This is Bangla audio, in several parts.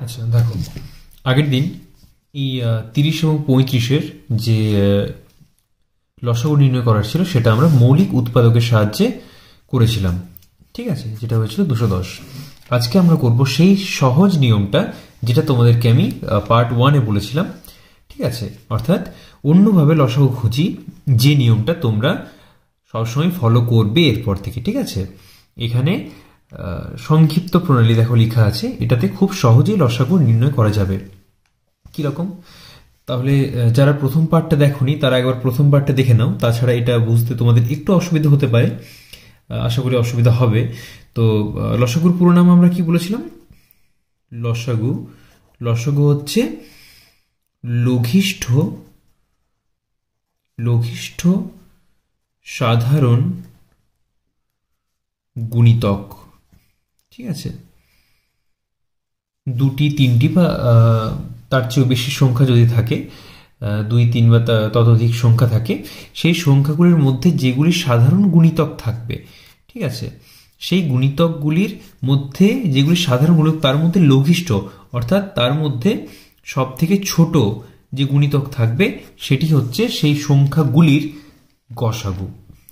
আচ্ছা দেখো, আগের দিন এই 30 এবং 35-এর যে লসাগু নির্ণয় করার ছিল সেটা আমরা মৌলিক উৎপাদকের সাহায্যে করেছিলাম। ঠিক আছে, যেটা হয়েছিল 210। আজকে আমরা করব সেই সহজ নিয়মটা যেটা তোমাদেরকে আমি পার্ট 1-এ বলেছিলাম। ঠিক আছে, অর্থাৎ অন্যভাবে লসাগু খুঁজি, যে নিয়মটা তোমরা সবসময় ফলো করবে এরপর থেকে। ঠিক আছে, এখানে সংক্ষিপ্ত প্রণালী দেখো লেখা আছে, এটাতে খুব সহজেই লসাগু নির্ণয় করা যাবে। কিরকম? তাহলে যারা প্রথম পার্টটা দেখোনি তারা একবার প্রথম পার্টটা দেখে নাও, তাছাড়া এটা বুঝতে তোমাদের একটু অসুবিধা হতে পারে, আশা করি অসুবিধা হবে। তো লসাগুর পুরো নাম আমরা কি বলেছিলাম? লসাগু হচ্ছে লঘিষ্ঠ সাধারণ গুণিতক। ঠিক আছে, দুটি তিনটি বা তার চেয়েও বেশি সংখ্যা যদি থাকে, 2 3 বা ততোধিক সংখ্যা থাকে, সেই সংখ্যাগুলির মধ্যে যেগুলি সাধারণ গুণিতক থাকবে, ঠিক আছে, সেই গুণিতকগুলির মধ্যে যেগুলি সাধারণ গুণিতক তার মধ্যে লঘিষ্ঠ, অর্থাৎ তার মধ্যে সব থেকে ছোট যে গুণিতক থাকবে সেটি হচ্ছে সেই সংখ্যাগুলির গসাগু।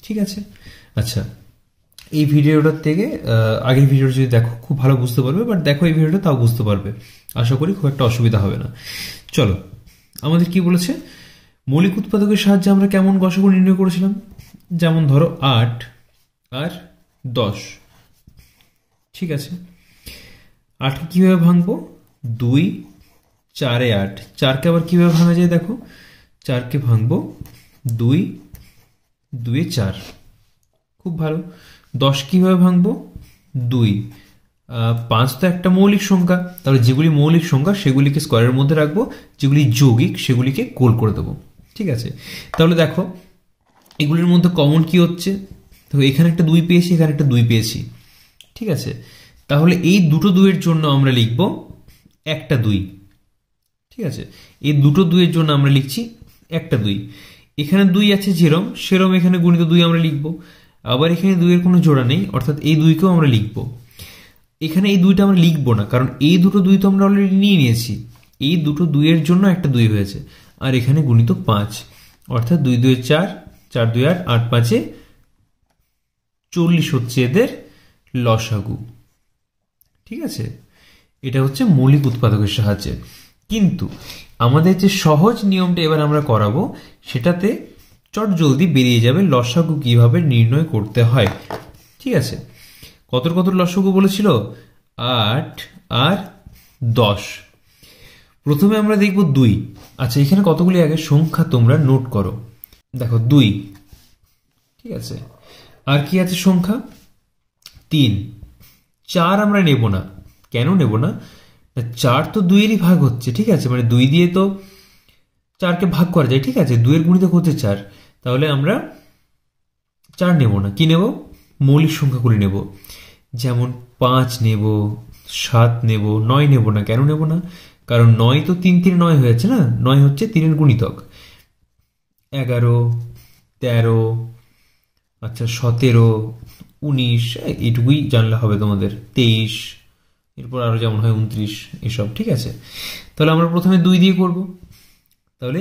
ঠিক আছে, আচ্ছা এই ভিডিওটার থেকে আগের ভিডিওটা যদি দেখো খুব ভালো বুঝতে পারবে, বাট দেখো এই ভিডিওটা তাও বুঝতে পারবে, আশা করি খুব একটা অসুবিধা হবে না। চলো, আমাদের কি বলেছে, মৌলিক উৎপাদকের সাহায্যে আমরা কেমন গসাগু নির্ণয় করেছিলাম। যেমন ধরো 8 আর 10। ঠিক আছে, 8কে কিভাবে ভাঙবো? 2 4 এ 8। 4কে আবার কিভাবে ভাঙা যায় দেখো, 4কে ভাঙবো 2 2 এ 4। খুব ভালো। 10 কিভাবে ভাঙবো? 2। 5 তো একটা মৌলিক সংখ্যা, তাহলে যেগুলি মৌলিক সংখ্যা সেগুলিকে স্কোয়ারের মধ্যে রাখবো, যেগুলি যৌগিক সেগুলিকে গোল করে দেবো। ঠিক আছে, তাহলে দেখো এগুলির মধ্যে কমন কি হচ্ছে, তো এখানে একটা 2 পেয়েছি, এখানে একটা 2 পেয়েছি। ঠিক আছে, তাহলে এই দুটো 2-এর জন্য আমরা লিখবো একটা 2। ঠিক আছে, এই দুটো 2-এর জন্য আমরা লিখছি একটা 2। এখানে 2 আছে যেরম সেরম এখানে গুণিত 2 আমরা লিখবো। আবার এখানে 2-এর কোনো জোড়া নেই, অর্থাৎ এই 2কেও আমরা লিখবো। এখানে এই 2টা আমরা লিখবো না, কারণ এই দুটো 2 তো আমরা অলরেডি নিয়ে নিয়েছি। এই দুটো 2-এর জন্য একটা 2 হয়েছে, আর এখানে গুণিত 5, অর্থাৎ 2 2 4, 4 2 8, 8 5 40 হচ্ছে এদের লসাগু। ঠিক আছে, এটা হচ্ছে মৌলিক উৎপাদকের সাহায্যে। কিন্তু আমাদের যে সহজ নিয়মটা এবার আমরা করাবো, সেটাতে চট জলদি বেরিয়ে যাবে লসাগু কিভাবে নির্ণয় করতে হয়। ঠিক আছে, কত লসাগু বলেছিল? 8 আর 10। প্রথমে আমরা দেখব 2। আচ্ছা, এখানে কতগুলি আগে সংখ্যা তোমরা নোট করো। দেখো 2। ঠিক আছে, আর কি আছে সংখ্যা? 3। 4 আমরা নেব না। কেন নেব না? 4 তো 2-এরই ভাগ হচ্ছে। ঠিক আছে, মানে 2 দিয়ে তো 4কে ভাগ করা যায়। ঠিক আছে, 2-এর গুণিতক হচ্ছে 4, তাহলে আমরা 4 নেব না। কি নেব? মৌলিক সংখ্যাগুলি নেব, যেমন 5 নেব, 7 নেব, 9 নেব না। কেন নেব না? কারণ 9 তো 3 3 9 হয়েছে না, 9 হচ্ছে 3-এর গুণিতক। 11, 13, আচ্ছা 17, 19, এইটুকুই জানলে হবে তোমাদের, 23, এরপর আরো যেমন হয় 29, এসব। ঠিক আছে, তাহলে আমরা প্রথমে 2 দিয়ে করব। তাহলে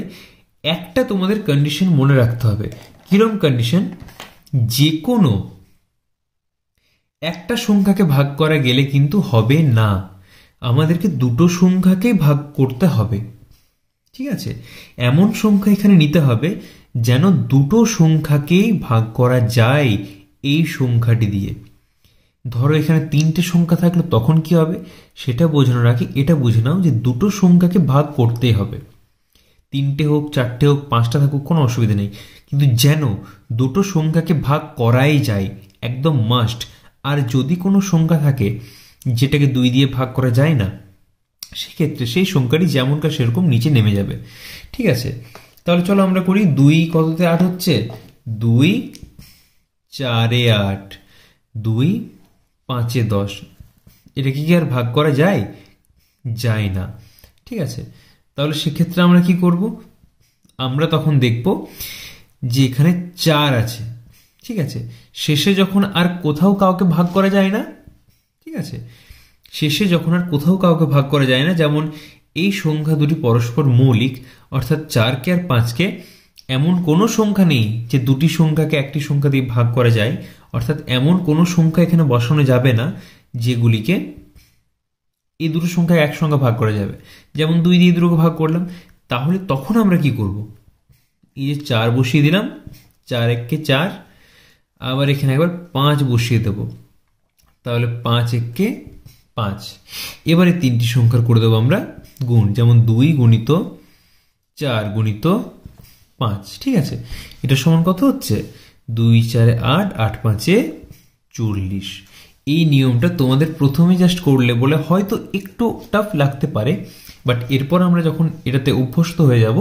একটা তোমাদের কন্ডিশন মনে রাখতে হবে। কিরকম কন্ডিশন? যে কোনো একটা সংখ্যাকে ভাগ করা গেলে কিন্তু হবে না, আমাদেরকে দুটো সংখ্যাকেই ভাগ করতে হবে। ঠিক আছে, এমন সংখ্যা এখানে নিতে হবে যেন দুটো সংখ্যাকেই ভাগ করা যায় এই সংখ্যাটি দিয়ে। ধরো এখানে 3টে সংখ্যা থাকলো, তখন কি হবে সেটা বোঝানোর আগে এটা বুঝে নাও যে দুটো সংখ্যাকে ভাগ করতেই হবে। 3টে হোক, 4টে হোক, 5টা থাকুক, কোনো অসুবিধা নেই, কিন্তু যেন দুটো সংখ্যাকে ভাগ করাই যায়, একদম মাস্ট। আর যদি কোনো সংখ্যা থাকে যেটাকে 2 দিয়ে ভাগ করা যায় না, সেক্ষেত্রে সেই সংখ্যাটি যেমনকার সেরকম নিচে নেমে যাবে। ঠিক আছে, তাহলে চলো আমরা করি। 2 কততে 8 হচ্ছে? 2 4 এ 8, 2 5 এ 10। এটা কি আর ভাগ করা যায়? যায় না। ঠিক আছে, তাহলে সেক্ষেত্রে আমরা কি করব? আমরা তখন দেখব যে এখানে 4 আছে। ঠিক আছে, শেষে যখন আর কোথাও কাউকে ভাগ করা যায় না, ঠিক আছে, শেষে যখন আর কোথাও কাউকে ভাগ করা যায় না, যেমন এই সংখ্যা দুটি পরস্পর মৌলিক, অর্থাৎ 4কে আর 5কে এমন কোনো সংখ্যা নেই যে দুটি সংখ্যাকে একটি সংখ্যা দিয়ে ভাগ করা যায়, অর্থাৎ এমন কোনো সংখ্যা এখানে বসানো যাবে না যেগুলিকে এই দুটো সংখ্যা এক সংখ্যা ভাগ করা যাবে। যেমন 2 দিয়ে দুটোকে ভাগ করলাম, তাহলে তখন আমরা কি করব, এই যে 4 বসিয়ে দিলাম, 4 1 4, আবার এখানে একবার 5 বসিয়ে দেব, তাহলে 5 1 5। এবারে তিনটি সংখ্যার করে দেবো আমরা গুণ, যেমন 2 গুণিত 4 গুণিত 5। ঠিক আছে, এটা সমান কত হচ্ছে, 2 4 8, 8 5 40। এই নিয়মটা তোমাদের প্রথমে জাস্ট করলে বলে হয়তো একটু টাফ লাগতে পারে, বাট এরপর আমরা যখন এটাতে অভ্যস্ত হয়ে যাব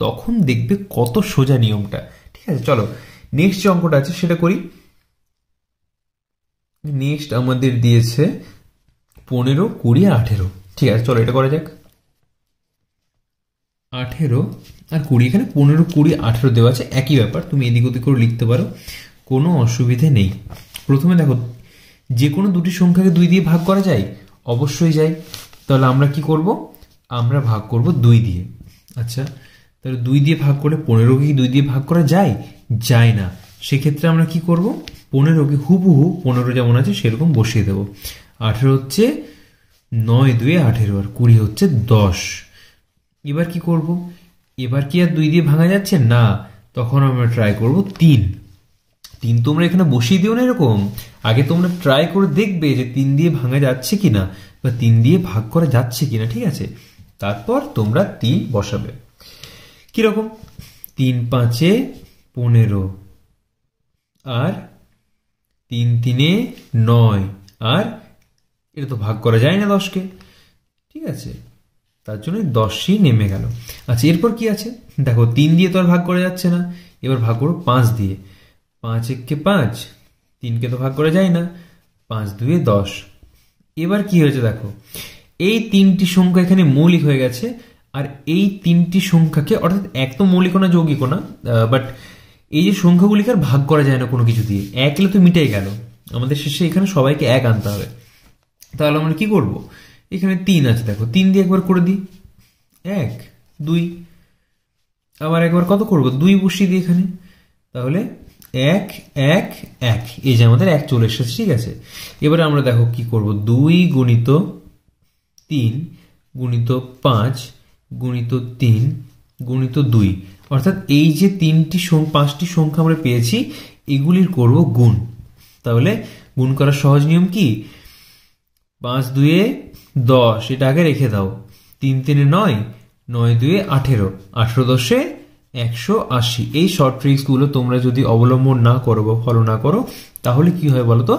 তখন দেখবে কত সোজা নিয়মটা। ঠিক আছে, চলো নেক্সট যে অঙ্কটা আছে সেটা করি। নেক্সট আমাদের দিয়েছে 15 20 18। ঠিক আছে, চলো এটা করা যাক। 18 আর 20, এখানে 15 20 18 দেওয়া আছে, একই ব্যাপার, তুমি এদিক ওদিক করে লিখতে পারো, কোনো অসুবিধে নেই। প্রথমে দেখো যে কোনো দুটি সংখ্যাকে 2 দিয়ে ভাগ করা যায়, অবশ্যই যায়। তাহলে আমরা কি করব, আমরা ভাগ করব 2 দিয়ে। আচ্ছা, তাহলে 2 দিয়ে ভাগ করলে 15কে কি 2 দিয়ে ভাগ করা যায়? যায় না। সেক্ষেত্রে আমরা কি করব, 15কে হুবহু 15 যেমন আছে সেরকম বসিয়ে দেব। 18 হচ্ছে 9 2 18, আর 20 হচ্ছে 10। এবার কি করব, এবার কি আর 2 দিয়ে ভাঙা যাচ্ছে না, তখন আমরা ট্রাই করব 3। তোমরা এখানে বসিয়ে দিও না এরকম, আগে তোমরা ট্রাই করে দেখবে যে 3 দিয়ে ভাঙা যাচ্ছে কিনা বা 3 দিয়ে ভাগ করা যাচ্ছে কিনা। ঠিক আছে, তারপর তোমরা 3 বসাবে। কিরকম, 3 5 15, আর 3 3 9, আর এটা তো ভাগ করা যায় না 10কে। ঠিক আছে, তার জন্য 10ই নেমে গেল। আচ্ছা, এরপর কি আছে দেখো, 3 দিয়ে তো আর ভাগ করা যাচ্ছে না, এবার ভাগ করো 5 দিয়ে। 5 1 5, 3কে তো ভাগ করা যায় না, 5 2 10। এবার কি হয়েছে দেখো, এই 3টি সংখ্যা এখানে মৌলিক হয়ে গেছে, আর এই 3টি সংখ্যাকে, অর্থাৎ এক তো মৌলিক না যৌগিক না, বাট এই যে সংখ্যাগুলিকে আর ভাগ করা যায় না কোনো কিছু দিয়ে, এক এলে তো মিটাই গেল, আমাদের শেষে এখানে সবাইকে এক আনতে হবে। তাহলে আমরা কি করব, এখানে 3 আছে দেখো, 3 দিয়ে একবার করে দিই, 1 2, আবার একবার কত করব, 2 বসিয়ে দিই এখানে, তাহলে 1 1 1, এই যে আমাদের 1 চলে এসেছে। ঠিক আছে, এবারে আমরা দেখো কি করব, 2 গুণিত 3 গুণিত 5 গুণিত 3 গুণিত 2, অর্থাৎ এই যে 5টি সংখ্যা আমরা পেয়েছি এগুলির করব গুণ। তাহলে গুণ করার সহজ নিয়ম কি, 5 2 10, এটা আগে রেখে দাও, 3 3 9, 9 2 18, 18 10 180। এই শর্ট ট্রিক্স গুলো তোমরা যদি অবলম্বন না করো বা ফলো না করো তাহলে কি হয় বলো তো,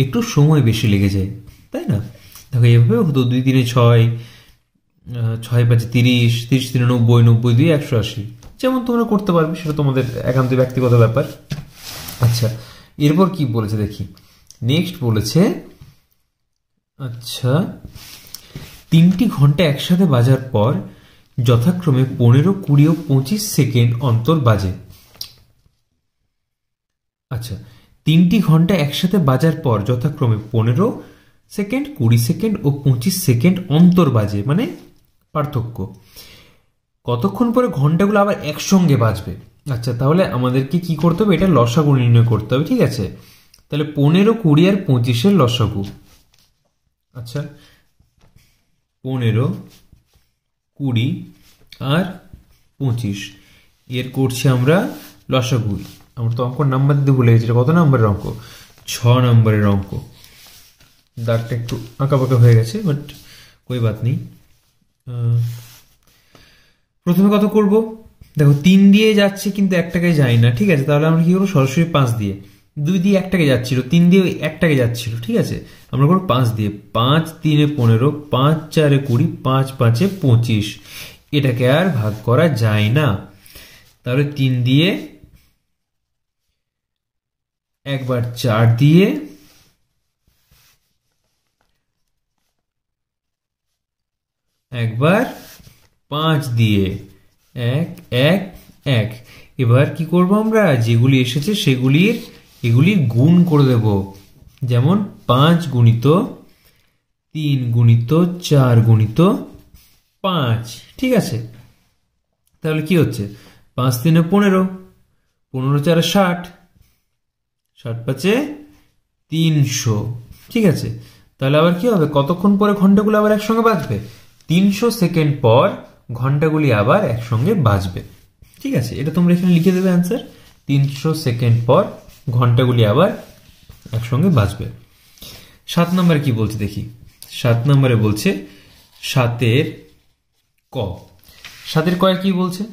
একটু সময় বেশি লেগে যায়, তাই না? দেখো এভাবে হতো, 2 3 6, 6 5 30, 30 3 90, 90 2 180, যেমন তোমরা করতে পারবে, সেটা তোমাদের একান্ত ব্যক্তিগত ব্যাপার। আচ্ছা, এরপর কি বলেছে দেখি, নেক্সট বলেছে, আচ্ছা 3টি ঘন্টা একসাথে বাজার পর যথাক্রমে 15 20 ও 25 সেকেন্ড অন্তর বাজে। আচ্ছা, 3টি ঘন্টা একসাথে বাজার পর যথাক্রমে 15 সেকেন্ড 20 সেকেন্ড ও 25 সেকেন্ড অন্তর বাজে, মানে পার্থক্য। কতক্ষণ পরে ঘন্টাগুলো আবার একসঙ্গে বাজবে? আচ্ছা, তাহলে আমাদেরকে কি করতে হবে, এটা লসাগু নির্ণয় করতে হবে। ঠিক আছে, তাহলে 15 20 আর 25 লসাগু। আচ্ছা, 15 20 আর 25 এর করছি আমরা লসাগু। আমরা তো অঙ্ক নাম্বার দিতে ভুলে গেছি, কত নাম্বারের অঙ্ক, 6 নম্বরের অঙ্ক। দাগটা একটু আঁকা বাঁকা হয়ে গেছে, বাট কই বাত নেই। প্রথমে কত করব, দেখো 3 দিয়ে যাচ্ছে কিন্তু 1 টাকায় যায় না। ঠিক আছে, তাহলে আমরা কি করবো, সরাসরি 5 দিয়ে। 2 দিয়ে 1 টাকায় যাচ্ছিল, 3 দিয়ে 1 টাকায় যাচ্ছিল। ঠিক আছে, আমরা করবো 5 দিয়ে। 5 3 15, 5 4 20, 5 5 25, এটাকে আর ভাগ করা যায় না। তাহলে 3 দিয়ে, একবার 4 দিয়ে, একবার 5 দিয়ে, 1 1 1। এবার কি করব, আমরা যেগুলি এসেছে এগুলির গুণ করে দেব। যেমন 5 গুণিত 3 গুণিত 4 গুণিত 5, ঠিক আছে। তাহলে কি হচ্ছে 5 3 15, 15 4 60, 60 5 300, ঠিক আছে। তাহলে আবার কি হবে, কতক্ষণ পরে ঘন্টাগুলো আবার একসঙ্গে বাজবে? 300 সেকেন্ড পর ঘন্টাগুলি আবার একসঙ্গে বাজবে, ঠিক আছে। এটা তোমরা এখানে লিখে দেবে অ্যান্সার, 300 সেকেন্ড পর ঘন্টাগুলি আবার একসঙ্গে বাজবে। 7 নম্বরে কি বলছে দেখি। 7 নম্বরে বলছে 7 ক। 7 কয়ের কি বলছে,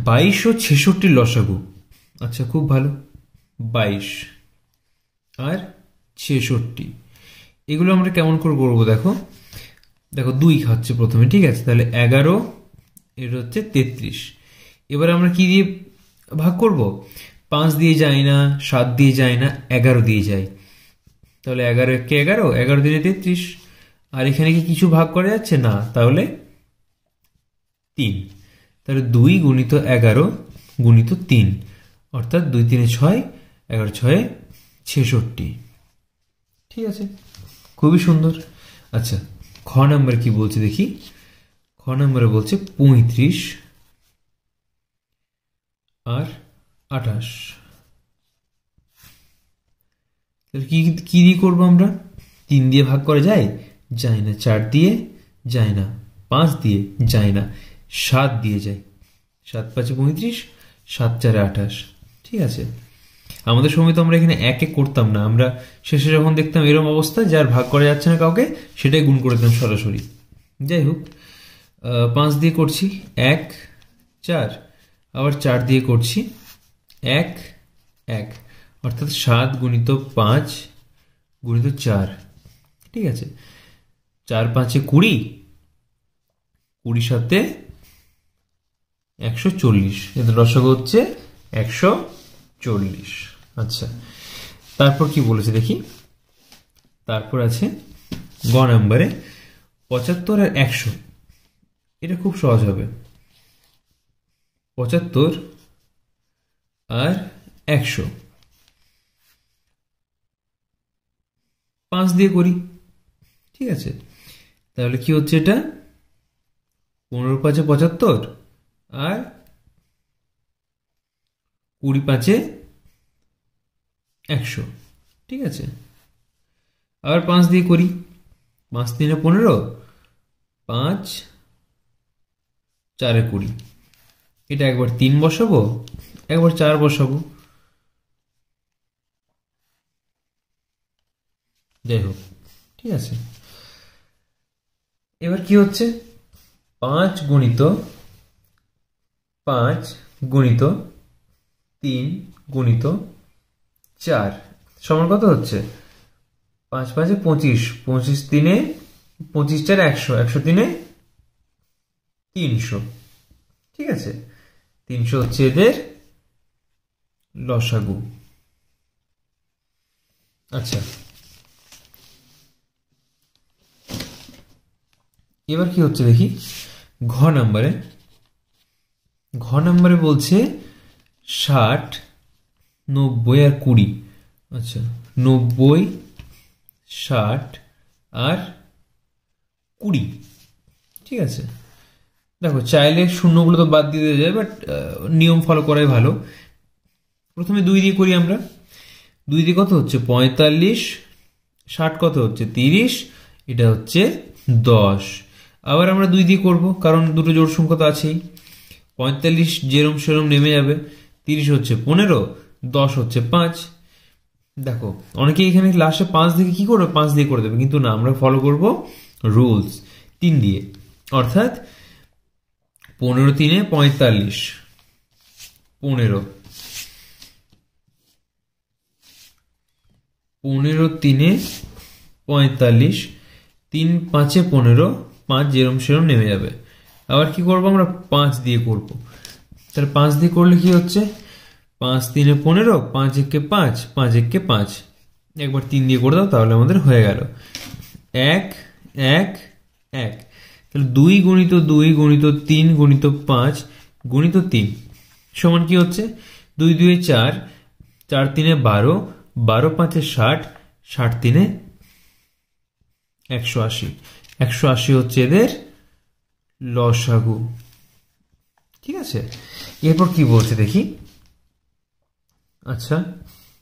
22 ও 66 লসাগু। আচ্ছা, খুব ভালো। 22 আর 66, এগুলো আমরা কেমন করে করবো দেখো। দেখো 2 খাচ্ছে প্রথমে, ঠিক আছে। তাহলে 11, এটা হচ্ছে 33। এবার আমরা কি দিয়ে ভাগ করব? 5 দিয়ে যায় না, 7 দিয়ে যায় না, 11 দিয়ে যায়। তাহলে 11 কে 11, 11 দিনে 33। আর এখানে কি কিছু ভাগ করা যাচ্ছে না, তাহলে 3। তাহলে 2 গুণিত 11 গুণিত 3, অর্থাৎ 2 3 6, 11 6 66, ঠিক আছে। খুবই সুন্দর। আচ্ছা, খ নাম্বার কি বলছে দেখি। খ নাম্বারে বলছে 35 আর 28। তাহলে কি দিয়ে করবো আমরা? 3 দিয়ে ভাগ করা যায়? যায় না। 4 দিয়ে যায় না, 5 দিয়ে যায় না, 7 দিয়ে যায়। 7 5 35, 7 4 28, ঠিক আছে। আমাদের সময় তো আমরা এখানে একে করতাম না, আমরা শেষে যখন দেখতাম এরকম অবস্থা যার ভাগ করা যাচ্ছে না কাউকে, সেটাই গুণ করে দিতাম সরাসরি। যাই হোক, 5 দিয়ে করছি 1 4, আবার 4 দিয়ে করছি 1 1, অর্থাৎ 7 গুণিত 5 গুণিত 4, ঠিক আছে। 4 5 20, 20 7 140, এদের লসাগু হচ্ছে 140। আচ্ছা, তারপর কি বলেছে দেখি। তারপর আছে গ নাম্বারে 75 আর 100। এটা খুব সহজ হবে। 75 আর 100, 5 দিয়ে করি, ঠিক আছে। তাহলে কি হচ্ছে, এটা 15 5 75 আর 20 5 100, ঠিক আছে। আবার 5 দিয়ে করি, 5 3 15, 5 4 20। এটা একবার 3 বসাবো, একবার 4 বসাবো। যাই হোক, ঠিক আছে। এবার কি হচ্ছে, 5 গুণিত 5 গুণিত 3 গুণিত 4 সমান কত হচ্ছে? 5 5 25, 25 3 25 4 100, 100 3 300, ঠিক আছে। 300 হচ্ছে এদের লসাগু। আচ্ছা, এবার কি হচ্ছে দেখি। ঘ নাম্বারে বলছে 60 90 আর 20। আচ্ছা, 90 60 আর 20, ঠিক আছে। দেখো, চাইলে শূন্যগুলো তো বাদ দিয়ে দেওয়া যায়, বাট নিয়ম ফলো করাই ভালো। প্রথমে 2 দিয়ে করি আমরা। 2 দিয়ে কত হচ্ছে 45, 60 কত হচ্ছে 30, এটা হচ্ছে 10। আবার আমরা 2 দিয়ে করব, কারণ দুটো জোড় সংখ্যা তো আছেই। 45 যেরম সেরম নেমে যাবে, 30 হচ্ছে 15, 10 হচ্ছে 5। দেখো, অনেকে এখানে লাস্টে 5 দিয়ে কি করবে, 5 দিয়ে করে দেবে, কিন্তু না, আমরা ফলো করব রুলস 3 দিয়ে। অর্থাৎ 15 3 45, 15 15 3 45, 3 5 15, 5 যেরম সেরম নেমে যাবে। আবার কি করব, আমরা 5 দিয়ে করব। তাহলে 5 দিয়ে করলে কি হচ্ছে, 5 3 15, 5 1 5, 5 1 5, একবার 3 দিয়ে করে দাও, তাহলে আমাদের হয়ে গেল 1 1 1। তাহলে 2 গুণিত 2 গুণিত 3 গুণিত 5 গুণিত 3 সমান কি হচ্ছে, 2 2 4, 4 3 12, 12 5 60, 60 3 180। 180 হচ্ছে এদের লসাগু। ঠিক আছে, এরপর কি বলছে দেখি। আচ্ছা,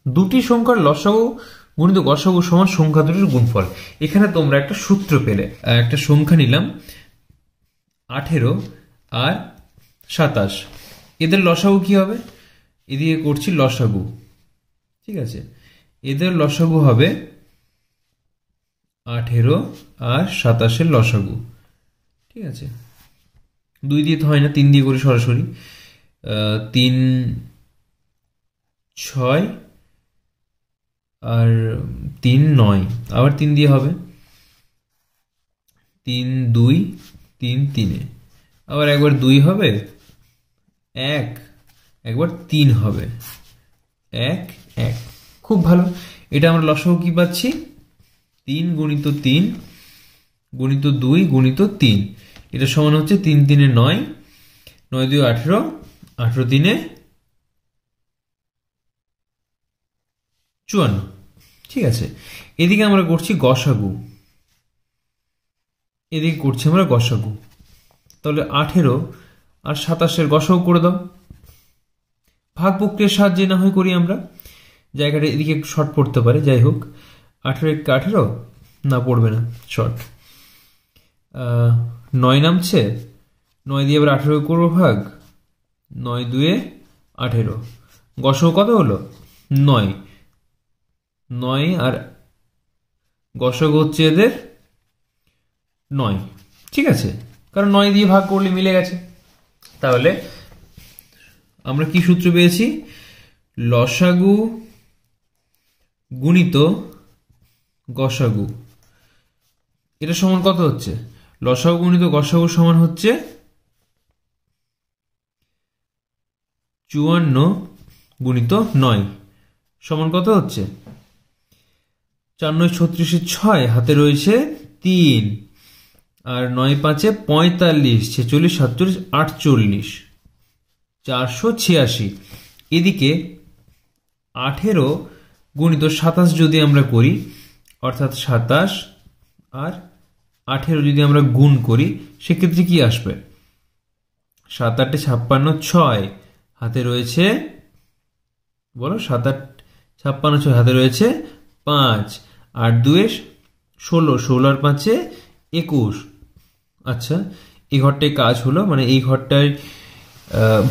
দুটি সংখ্যার লসাগু গুণিত গসাগু সমান সংখ্যা দুটির গুণফল। এখানে তোমরা একটা সূত্র পেলে, একটা সংখ্যা নিলাম 18 আর 27, এদের লসাগু কি হবে? এদিকে করছি লসাগু। ঠিক আছে, এদের লসাগু হবে 18 আর 27-এর লসাগু। ঠিক আছে, 2 দিয়ে তো হয় না, 3 দিয়ে করি সরাসরি। 3 6 আর 3 9, আবার 3 দিয়ে হবে। 3 2 3 3, আবার একবার 2 হবে, একবার 3 হবে, 1 1। খুব ভালো, এটা আমরা লসাগু কি পাচ্ছি? 3 গুণিত 3 গুণিত 2 গুণিত 3, এটা সমান হচ্ছে 3 3 9, 9 2 18, 18 3 54। ঠিক আছে, এদিকে আমরা করছি গসাগু, এদিকে করছি আমরা গসাগু। তাহলে 18 আর 27-এর গসাগু করে দাও। ভাগ প্রক্রিয়ার সাহায্যে না হয় করি আমরা, জায়গাটা এদিকে একটু শর্ট পড়তে পারে, যাই হোক। 18 1 18, না পড়বে না, শর্ট। 9 নামছে, 9 দিয়ে এবার 18 করবো ভাগ, 9 2 18, গসাগু কত হলো? 9। 9 আর গসাগু হচ্ছে এদের 9। ঠিক আছে, কারণ 9 দিয়ে ভাগ করলে মিলে গেছে। তাহলে আমরা কি সূত্র পেয়েছি? লসাগু গুণিত গসাগু, এটা সমান কত হচ্ছে? লসাগু গুণিত গসাগু সমান হচ্ছে 54 গুণিত 9 সমান কত হচ্ছে? 4 9 36, 6 হাতে রয়েছে 3, আর 9 5 45, 46 47 48, 486। এদিকে 18 গুণিত 27 যদি আমরা করি, অর্থাৎ 27 আর 18 যদি আমরা গুণ করি, সেক্ষেত্রে কি আসবে? 7 8 56, 6 হাতে রয়েছে, বলো, 7 8 56 6 হাতে রয়েছে 5, আর 2 16, 16 আর 5 21। আচ্ছা, এই ঘরটায় কাজ হলো, মানে এই ঘরটায়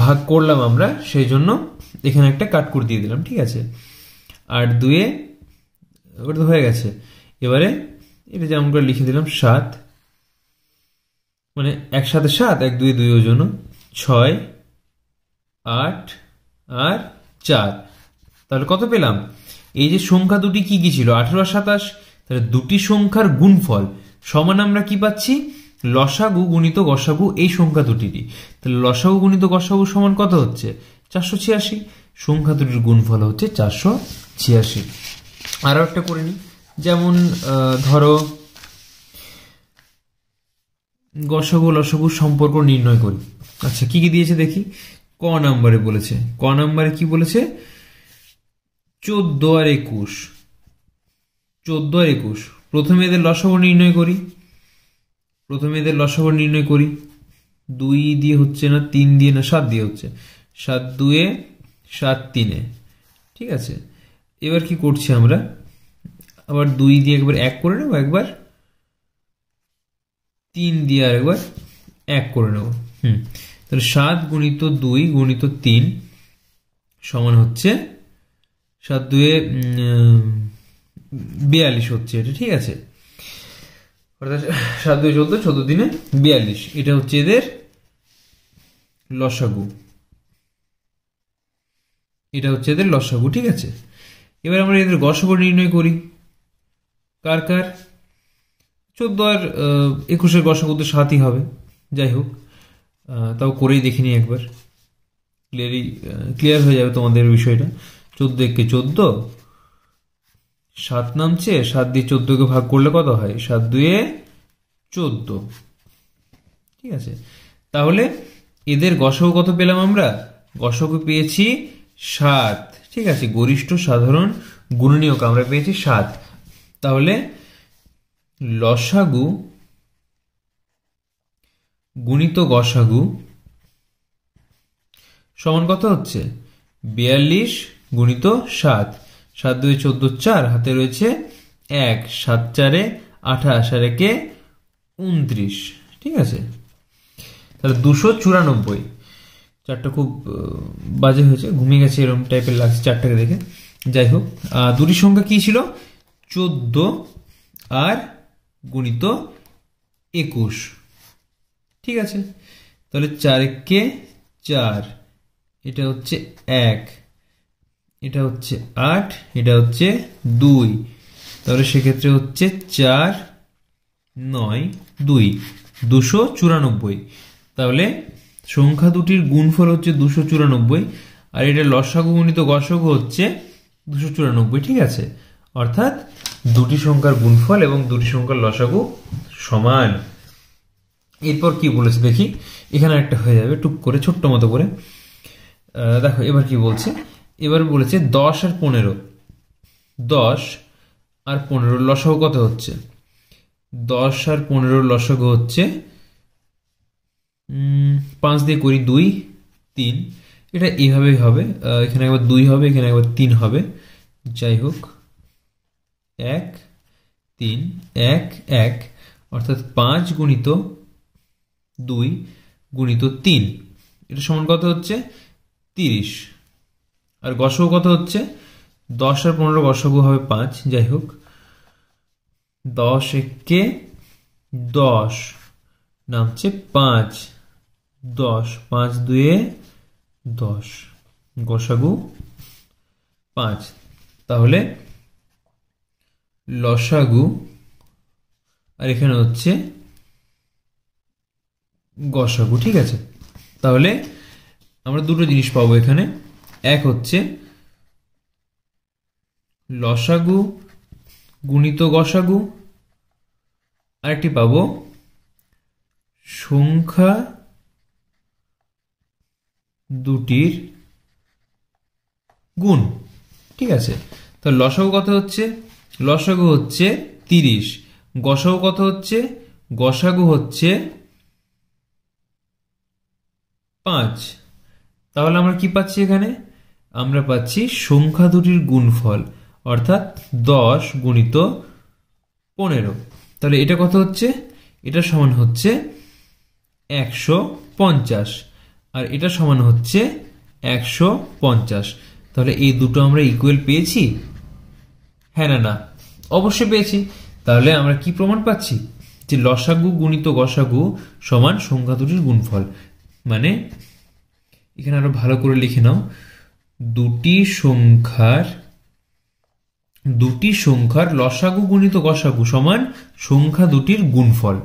ভাগ করলাম আমরা, সেই জন্য এখানে একটা কাট করে দিয়ে দিলাম। ঠিক আছে, আর 2 ওটা তো হয়ে গেছে। এবারে এটা যেমন করে লিখে দিলাম 7, মানে একসাথে 7, 1 2 2 ওজন 6 8 আর 4। তাহলে কত পেলাম? এই যে সংখ্যা দুটি কি কি ছিল, 18 আর 27, তাহলে দুটি সংখ্যার গুণফল সমান আমরা কি পাচ্ছি? লসাগু গুণিত গসাগু এই সংখ্যা দুটিরই। তাহলে লসাগু গুণিত গসাগু সমান কত হচ্ছে? 486। সংখ্যা দুটির গুণফল হচ্ছে 486। আরো একটা করে নি, যেমন ধরো গসাগু লসাগু সম্পর্ক নির্ণয় করি। আচ্ছা, কি কি দিয়েছে দেখি। ক নাম্বারে বলেছে, ক নাম্বারে কি বলেছে? 14 আর 21। 14 আর 21, প্রথমে এদের লসাগু নির্ণয় করি। 2 দিয়ে হচ্ছে না, 3 দিয়ে না, 7 দিয়ে হচ্ছে। 7 2 7 3। ঠিক আছে, এবার কি করছি আমরা? আবার 2 দিয়ে একবার 1 করে নেবো, একবার 3 দিয়ে আর একবার 1 করে নেবো। তাহলে 7 গুণিত 2 গুণিত 3 সমান হচ্ছে 7 2 42 হচ্ছে এটা। ঠিক আছে, অর্থাৎ 7 2 14, 14 3 42, এটা হচ্ছে এদের লসাগু। ঠিক আছে, এবার আমরা এদের গসাগু নির্ণয় করি। কার কার? 14 আর 21-এর গসাগু তো 7ই হবে। যাই হোক, তাও করেই দেখিনি একবার, ক্লিয়ার হয়ে যাবে তোমাদের বিষয়টা। 14 1 14, 7 নামছে, 7 দিয়ে 14-কে ভাগ করলে কত হয়? 7 2 14। ঠিক আছে, তাহলে এদের গসাগু কত পেলাম আমরা? গসাগু পেয়েছি 7। ঠিক আছে, গরিষ্ঠ সাধারণ গুণনীয়ক আমরা পেয়েছি 7। তাহলে লসাগু গুণিত গসাগু সমান কত হচ্ছে? 42 গুণিত 7, 7 2 14, 4 হাতে রয়েছে 1, 7 4 28 আর 1 29। ঠিক আছে, তাহলে 294। চারটা খুব বাজে হয়েছে, ঘুমিয়ে গেছে এরকম টাইপের লাগছে চারটাকে দেখে। যাই হোক, দুটি সংখ্যা কি ছিল? 14 আর গুণিত 21। ঠিক আছে, তাহলে 4 কে 4, এটা হচ্ছে 1, এটা হচ্ছে 8, এটা হচ্ছে 2, তাহলে সেক্ষেত্রে হচ্ছে 4 9 2 294। তাহলে সংখ্যা দুটির গুণফল হচ্ছে 294, আর এটা লসাগু গুণিত গসাগু হচ্ছে 294। ঠিক আছে, অর্থাৎ দুটি সংখ্যার গুণফল এবং দুটি সংখ্যার লসাগু সমান। এরপর কি বলেছে দেখি, এখানে একটা হয়ে যাবে টুক করে ছোট্ট মতো করে। দেখো এবার কি বলছে, এবার বলেছে 10 আর 15, 10 আর 15 লসাগু কত হচ্ছে? 10 আর 15 লসাগু হচ্ছে 5 দিয়ে করি 2 3, এটা এইভাবেই হবে, এখানে একবার 2 হবে, এখানে একবার 3 হবে। যাই হোক, 1 3 1 1, অর্থাৎ 5 গুণিত 2 গুণিত 3, এটা সমান কত হচ্ছে? 30। আর গসাগু কত হচ্ছে? 10 আর 15 গসাগু হবে 5। যাই হোক, 10 একে 10 নামছে 5, 10 5 2 10, গসাগু 5। তাহলে লসাগু আর এখানে হচ্ছে গসাগু। ঠিক আছে, তাহলে আমরা দুটো জিনিস পাবো এখানে। এক হচ্ছে লসাগু গুণিত গসাগু, আরেকটি পাবো সংখ্যা দুটির গুণ। ঠিক আছে, তো লসাগু কত হচ্ছে? লসাগু হচ্ছে 30, গসাগু কত হচ্ছে? গসাগু হচ্ছে 5। তাহলে আমরা কি পাচ্ছি এখানে? আমরা পাচ্ছি সংখ্যা দুটির গুণফল, অর্থাৎ 10 গুণিত 15। তাহলে এটা কত হচ্ছে? এটা সমান হচ্ছে 150, আর এটা সমান হচ্ছে 150। তাহলে এই দুটো আমরা ইকুয়াল পেয়েছি? হ্যাঁ না না? অবশ্যই পেয়েছি। তাহলে আমরা কি প্রমাণ পাচ্ছি? যে লসাগু গুণিত গসাগু সমান সংখ্যা দুটির গুণফল। মানে এখানে আরো ভালো করে লিখে নাও, দুটি সংখ্যার লসাগু গুণিত গসাগু সমান সংখ্যা দুটির গুণফল।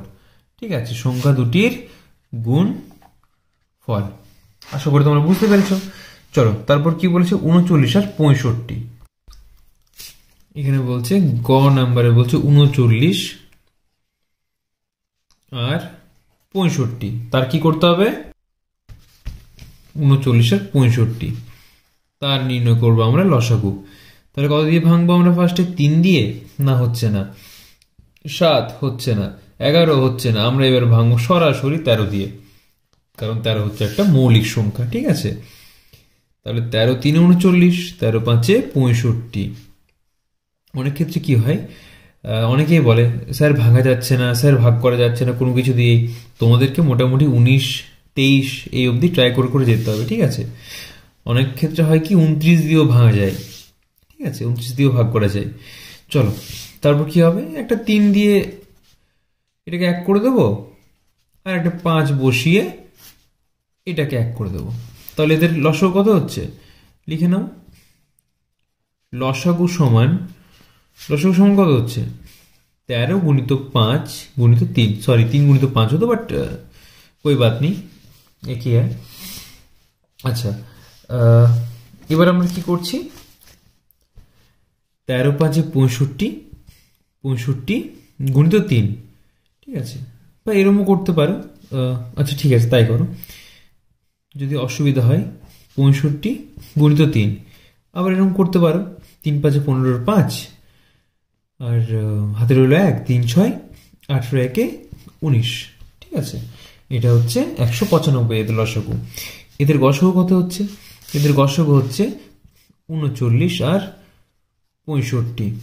ঠিক আছে, সংখ্যা দুটির গুণফল। আশা করি তোমরা বুঝতে পেরেছো। চলো তারপর কি বলেছে? 39 আর 65। এখানে বলছে গ নাম্বারে বলছে 39 আর 65, তার কি করতে হবে? 39 আর 65 তার নির্ণয় করবো আমরা লসাগু। তাহলে কত দিয়ে ভাঙবো আমরা? ফার্স্টে 3 দিয়ে, না হচ্ছে না। 7 হচ্ছে না, 11 হচ্ছে না। আমরা এবার ভাঙবো সরাসরি 13 দিয়ে, কারণ 13 হচ্ছে একটা মৌলিক সংখ্যা। ঠিক আছে, তাহলে 13 3 39, 13 5 65। অনেক ক্ষেত্রে কি হয়, অনেকেই বলে স্যার ভাঙা যাচ্ছে না, স্যার ভাগ করা যাচ্ছে না কোনো কিছু দিয়েই। তোমাদেরকে মোটামুটি 19 23 এই অবধি ট্রাই করে করে যেতে হবে। ঠিক আছে, অনেক ক্ষেত্রে হয় কি 29 দিয়েও ভাঙা যায়। ঠিক আছে, 29 দিয়েও ভাগ করা যায়। চলো তারপর কি হবে? একটা 3 দিয়ে এটাকে 1 করে দেবো, আর একটা 5 বসিয়ে এটাকে 1 করে দেবো। তাহলে এদের লসাগু কত হচ্ছে? লিখে নাও, লসাগু সমান কত হচ্ছে? 13 গুণিত 5 গুণিত 3, সরি 3 গুণিত 5 হতো, বাট कोई बात नहीं, एक ही है। আচ্ছা, এবার আমরা কি করছি? 13 5 65 গুণিত 3। ঠিক আছে, বা এরকমও করতে পারো। আচ্ছা ঠিক আছে, তাই করো যদি অসুবিধা হয়। 65 গুণিত 3, আবার এরকম করতে পারো। 3 5 15 5, আর হাতে রইল 1, 3, 6, 18 একে 19। ঠিক আছে, এটা হচ্ছে 195 এদের লসাগু। এদের গসাগু কত হচ্ছে? এদের গসাগু হচ্ছে 39 আর 65।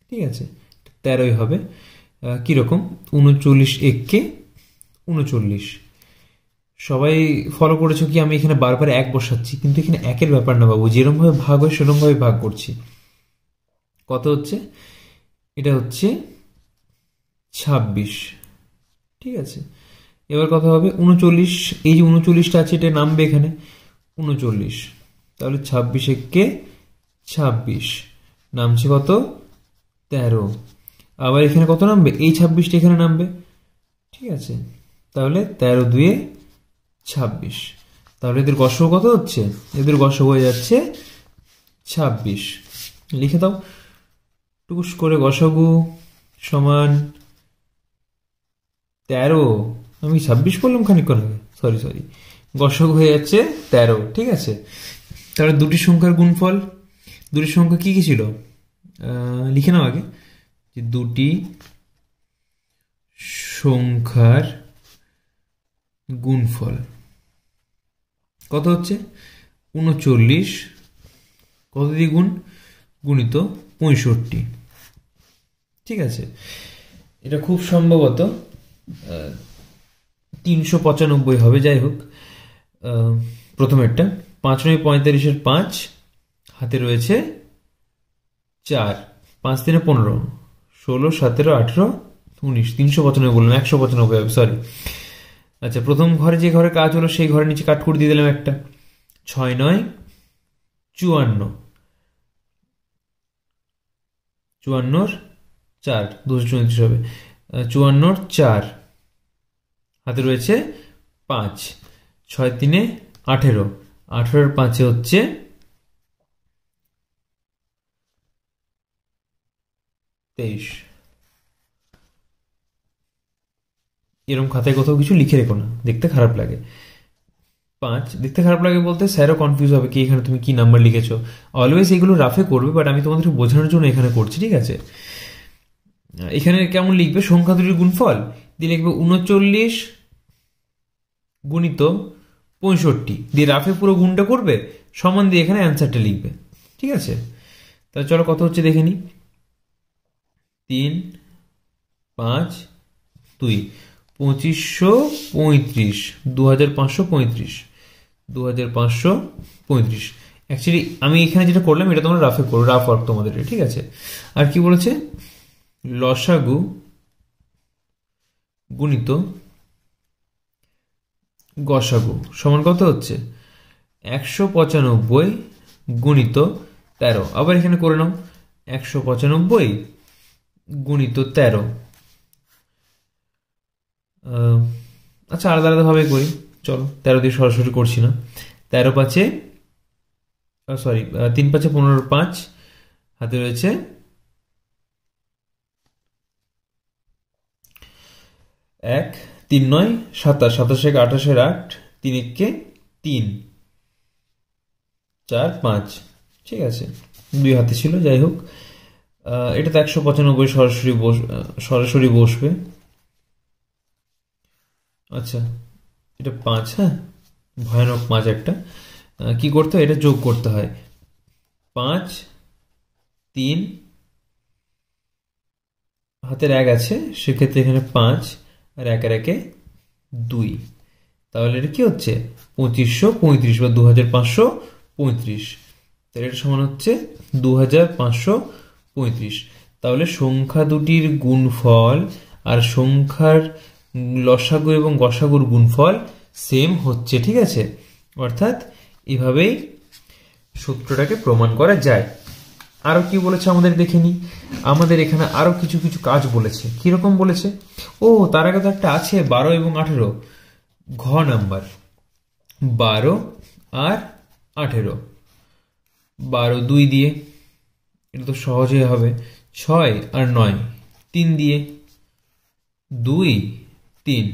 ঠিক আছে, 13ই হবে। কিরকম? 39 এককে 39। সবাই ফলো করেছো কি আমি এখানে বারবার 1 বসাচ্ছি, কিন্তু এখানে একের ব্যাপার না বাবু, যেরকম ভাবে ভাগ হয় সেরকম ভাবে ভাগ করছি। কত হচ্ছে? এটা হচ্ছে 26। ঠিক আছে, এবার কথা হবে 39। এই যে 39টা আছে এটা নামবে এখানে 39, তাহলে 26 এককে 26, নামছে কত? 13। আবার এখানে কত নামবে? এই 26টা এখানে নামবে। ঠিক আছে, তাহলে 13 2 26। তাহলে এদের গসাগু কত হচ্ছে? এদের গসাগু হয়ে যাচ্ছে 26। লিখে দাও টুকুস করে, গসাগু সমান 13। আমি 26 বললাম খানিকক্ষণ আগে, সরি। গসাগু হয়ে যাচ্ছে 13। ঠিক আছে, তাহলে দুটি সংখ্যার গুণফল, দুটি সংখ্যা কি কি ছিল লিখে নাও আগে, যে দুটি সংখ্যার গুণফল কত হচ্ছে? 39 কত দিয়ে গুণ? গুণিত 65। ঠিক আছে, এটা খুব সম্ভবত 395 হবে। যাই হোক, প্রথমেরটা 5 9 45 5, হাতে রয়েছে 4, 5 3 15, 16 17 18 19, 395 বললাম, 195 হবে, সরি। আচ্ছা, প্রথম ঘরে যে ঘরে কাজ হলো সেই ঘরের নিচে কাটকুট দিয়ে দিলাম একটা। 6 9 54, 54 4, 234 হবে। 54 4, হাতে রয়েছে 5, 6 3 18, 18 5 হচ্ছে 23। এরকম খাতায় কোথাও কিছু লিখে রেখো না, দেখতে খারাপ লাগে। 5 দেখতে খারাপ লাগে বলতে স্যারও কনফিউজ হবে কি এখানে তুমি কি নাম্বার লিখেছো। অলওয়েজ এগুলো রাফে করবে, বাট আমি তোমাদের বোঝানোর জন্য এখানে করছি। ঠিক আছে, এখানে কেমন লিখবে? সংখ্যা দুটির গুণফল দিয়ে লিখবে 39 গুণিত 65 দিয়ে রাফে পুরো গুণটা করবে, সমান দিয়ে এখানে অ্যান্সারটা লিখবে। ঠিক আছে, তাহলে চলো কত হচ্ছে দেখে নি। 3 5 2, 2535, 2535, 2535। অ্যাকচুয়ালি আমি এখানে যেটা করলাম এটা তোমরা রাফে করো, রাফ ওয়ার্ক তোমাদের। ঠিক আছে, আর কি বলেছে? লসাগু গুণিত গসাগু সমান কত হচ্ছে? 195 গুণিত 13। আবার এখানে করে নাও 195 গুণিত 13। আচ্ছা, আলাদা আলাদা ভাবে করি, চলো। 13 দিয়ে সরাসরি করছি না। 13 5 সরি 3 5 15 5, হাতে রয়েছে 1, 3 9 27, 27 1 28 8, 3 1 3, 4 5। ঠিক আছে, 2 হাতে ছিল। যাই হোক, এটা তো 195 সরাসরি বসবে। আচ্ছা, এটা 5, হ্যাঁ, ভয়ানক 5 একটা। কি করতে হয়? এটা যোগ করতে হয়। 5 3, হাতের 1 আছে, সেক্ষেত্রে এখানে 5 আর 1 আর 1 2, তাহলে এটা কি হচ্ছে? 2535 বা 2535। তাহলে এটা সমান হচ্ছে 2535। তাহলে সংখ্যা দুটির গুণফল আর সংখ্যার লসাগু এবং গসাগুর গুণফল সেম হচ্ছে। ঠিক আছে, অর্থাৎ এভাবেই সূত্রটাকে প্রমাণ করা যায়। আরো কি বলেছে আমাদের দেখে নি। আমাদের এখানে আরো কিছু কিছু কাজ বলেছে। কিরকম বলেছে? ও, তার আগে তো একটা আছে 12 এবং 18, ঘ নাম্বার 12 আর 18। 12 2 দিয়ে, এটা তো সহজে হবে। 6 আর 9 3 দিয়ে, 2 3,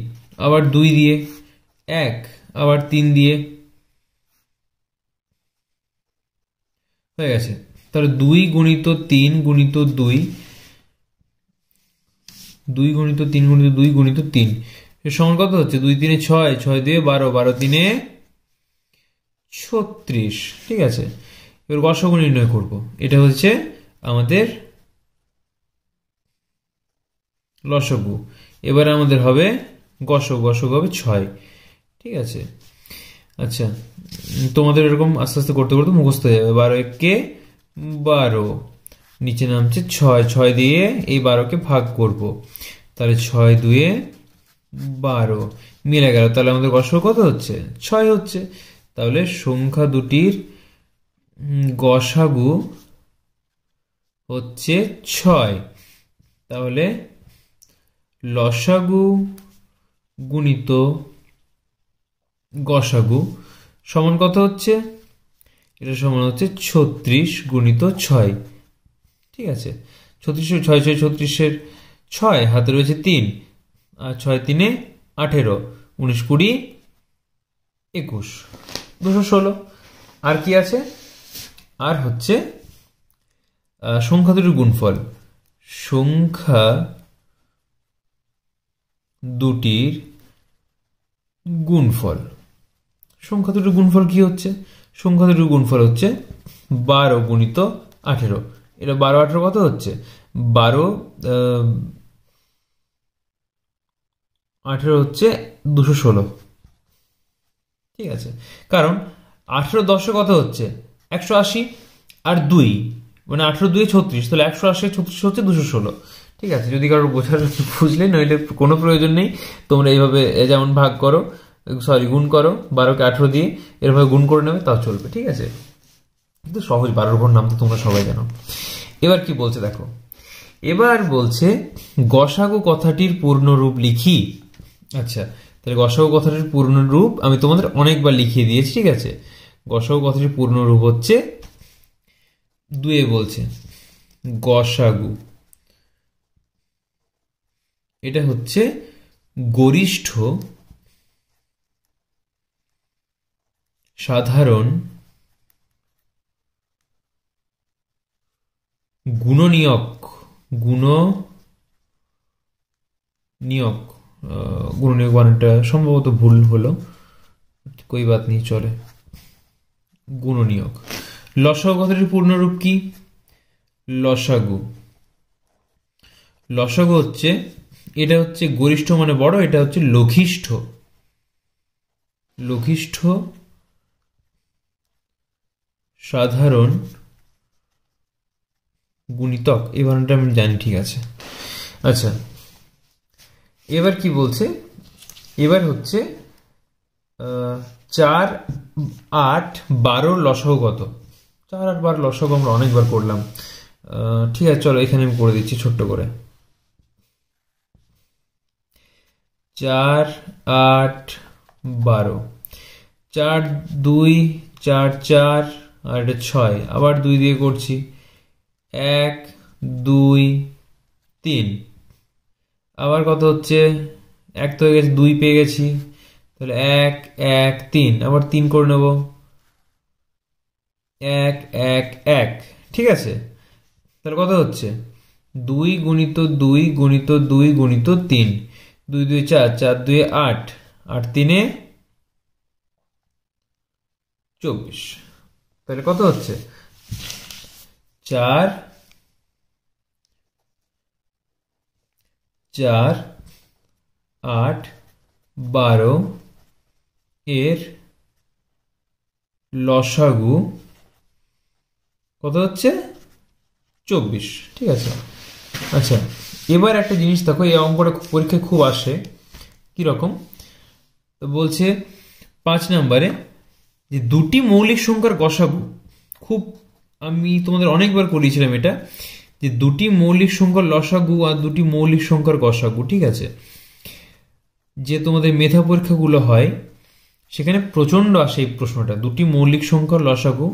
আবার 2 দিয়ে, 1 আবার 3 দিয়ে, হয়ে গেছে। তাহলে 2 গুণিত 3 গুণিত 2 2 গুণিত 3 গুণিত 2 গুণিত 3 এর সমান কত হচ্ছে? 2 3 6, 6 2 12, 12 3 36। ঠিক আছে, এবার গসাগু নির্ণয় করব। এটা হচ্ছে আমাদের লসাগু। এবারে আমাদের হবে গসাগু, গসাগু হবে 6। ঠিক আছে, আচ্ছা তোমাদের এরকম আস্তে আস্তে করতে করতে মুখস্থ হয়ে যাবে। 12 একে 12, নিচে নামছে 6, 6 দিয়ে এই 12কে ভাগ করব, তাহলে 6 2 12 মিলে গেল। তাহলে আমাদের গসাগু কত হচ্ছে? 6 হচ্ছে। তাহলে সংখ্যা দুটির গসাগু হচ্ছে 6। তাহলে লসাগু গুণিত গসাগু সমান কত হচ্ছে? এটা সমান হচ্ছে 36 গুণিত 6। ঠিক আছে, 36 6 6 36 6, হাতে রয়েছে 3, আর 6 3 18, 19 20 21, 216। আর কি আছে? আর হচ্ছে সংখ্যা দুটির গুণফল। সংখ্যা দুটির গুণফল, সংখ্যা দুটির গুণফল কি হচ্ছে? সংখ্যা দুটির গুণফল হচ্ছে 12 গুণিত 18। এটা 12 18 কত হচ্ছে? 12 18 হচ্ছে 216। ঠিক আছে, কারণ 18 10 কত হচ্ছে? 180, আর 2 মানে 18 2 36, তাহলে 180 36 হচ্ছে 216। ঠিক আছে, যদি কারোর বোঝার বুঝলে, নইলে কোনো প্রয়োজন নেই, তোমরা এইভাবে যেমন ভাগ করো, সরি গুণ করো, 12কে 18 দিয়ে এরভাবে গুণ করে নেবে, তাও চলবে। ঠিক আছে, কিন্তু সহজ, 12 ঘর নাম তো তোমরা সবাই জানো। এবার কি বলছে দেখো, এবার বলছে গসাগু কথাটির পূর্ণরূপ লিখি। আচ্ছা, তাহলে গসাগু কথাটির পূর্ণরূপ আমি তোমাদের অনেকবার লিখিয়ে দিয়েছি। ঠিক আছে, গসাগু কথাটির পূর্ণরূপ হচ্ছে, 2 বলছে গসাগু, এটা হচ্ছে গরিষ্ঠ সাধারণ গুণনীয়ক, গুণনীয়ক বানানটা সম্ভবত ভুল হলো, কই বাত নেই, চলে। গুণনীয়ক। লসাগু কথাটির পূর্ণরূপ কি? লসাগু, লসাগু হচ্ছে, এটা হচ্ছে গরিষ্ঠ মানে বড়, এটা হচ্ছে লঘিষ্ঠ, লঘিষ্ঠ সাধারণ গুণিতক। এই বানানটা আমি জানি। ঠিক আছে, আচ্ছা এবার কি বলছে? এবার হচ্ছে 4 8 12 লসাগু কত? 4 8 12 লসাগু আমরা অনেকবার করলাম। ঠিক আছে, চলো এখানে আমি করে দিচ্ছি ছোট্ট করে। 4 8 12, 4 2 4 4, আর এটা 6, আবার 2 দিয়ে করছি, 1 2 3, আবার কত হচ্ছে? 1 তো হয়ে গেছে, 2 পেয়ে গেছি, তাহলে 1 1 3, আবার 3 করে নেব, 1 1 1। ঠিক আছে, তাহলে কত হচ্ছে? 2 গুণিত 2 গুণিত 2 গুণিত 3, 2 2 4, 4 2 8, 8 3 24। তাহলে কত হচ্ছে? 4 4 8 12 এর লসাগু কত হচ্ছে? 24। ঠিক আছে, আচ্ছা এবার একটা জিনিস দেখো, এই অঙ্কটা পরীক্ষায় খুব আসে। কিরকম? তো বলছে 5 নম্বরে যে দুটি মৌলিক সংখ্যার গসাগু, খুব আমি তোমাদের অনেকবার করিয়েছিলাম এটা, যে দুটি মৌলিক সংখ্যার লসাগু আর দুটি মৌলিক সংখ্যার গসাগু। ঠিক আছে, যে তোমাদের মেধা পরীক্ষাগুলো হয় সেখানে প্রচন্ড আসে এই প্রশ্নটা, দুটি মৌলিক সংখ্যার লসাগু।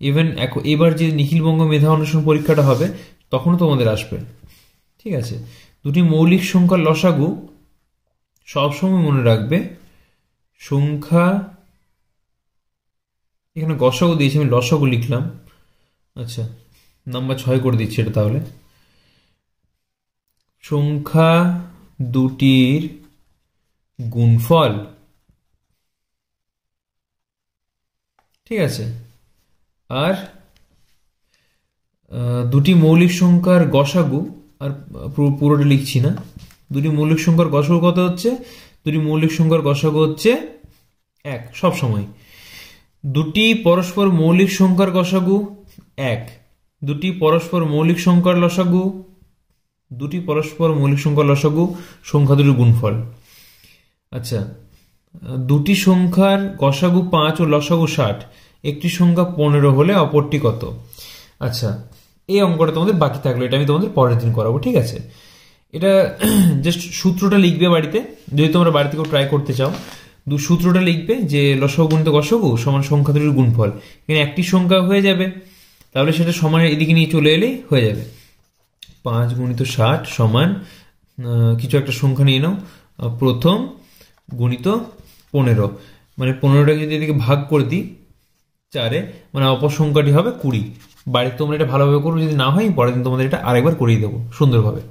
ইভেন এবার যে নিখিলবঙ্গ মেধা অন্বেষণ পরীক্ষাটা হবে তখনও তোমাদের আসবে। ঠিক আছে, দুটি মৌলিক সংখ্যার লসাগু সবসময় মনে রাখবে, সংখ্যা, এখানে গসাগু দিয়েছি, আমি লসাগু লিখলাম। আচ্ছা নাম্বার 6 করে দিচ্ছি এটা, তাহলে সংখ্যা দুটির গুণফল, ঠিক আছে। আর দুটি মৌলিক সংখ্যার গসাগু, আর পুরোটা লিখছি না, দুটি মৌলিক সংখ্যার গসাগু কত হচ্ছে, দুটি মৌলিক সংখ্যার গসাগু হচ্ছে 1 সব সময়। দুটি পরস্পর মৌলিক সংখ্যার গসাগু 1, দুটি পরস্পর মৌলিক সংখ্যার লসাগু, দুটি পরস্পর মৌলিক সংখ্যার লসাগু সংখ্যা দুটির গুণফল। আচ্ছা, দুটি সংখ্যার গসাগু 5 ও লসাগু 60, একটি সংখ্যা 15 হলে অপরটি কত? আচ্ছা, এই অঙ্কটা তোমাদের বাকি থাকলো, এটা আমি তোমাদের পরের দিন করাবো, ঠিক আছে। এটা জাস্ট সূত্রটা লিখবে বাড়িতে, যদি তোমরা বাড়িতে কেউ ট্রাই করতে চাও। সূত্রটা লিখবে যে লসাগু গুণিত গসাগু সমান সংখ্যা দুটির গুণফল। এখানে একটি সংখ্যা হয়ে যাবে, তাহলে সেটা সমান এদিকে নিয়ে চলে এলেই হয়ে যাবে। 5 গুণিত 60 সমান কিছু একটা সংখ্যা নিয়ে নাও, প্রথম গুণিত 15, মানে 15টাকে যদি এদিকে ভাগ করে দিই 4-এ, মানে অপর সংখ্যাটি হবে 20। বাড়িতে তোমরা এটা ভালোভাবে করো, যদি না হয় পরের দিন তোমাদের এটা আরেকবার করিয়ে দেবো সুন্দরভাবে।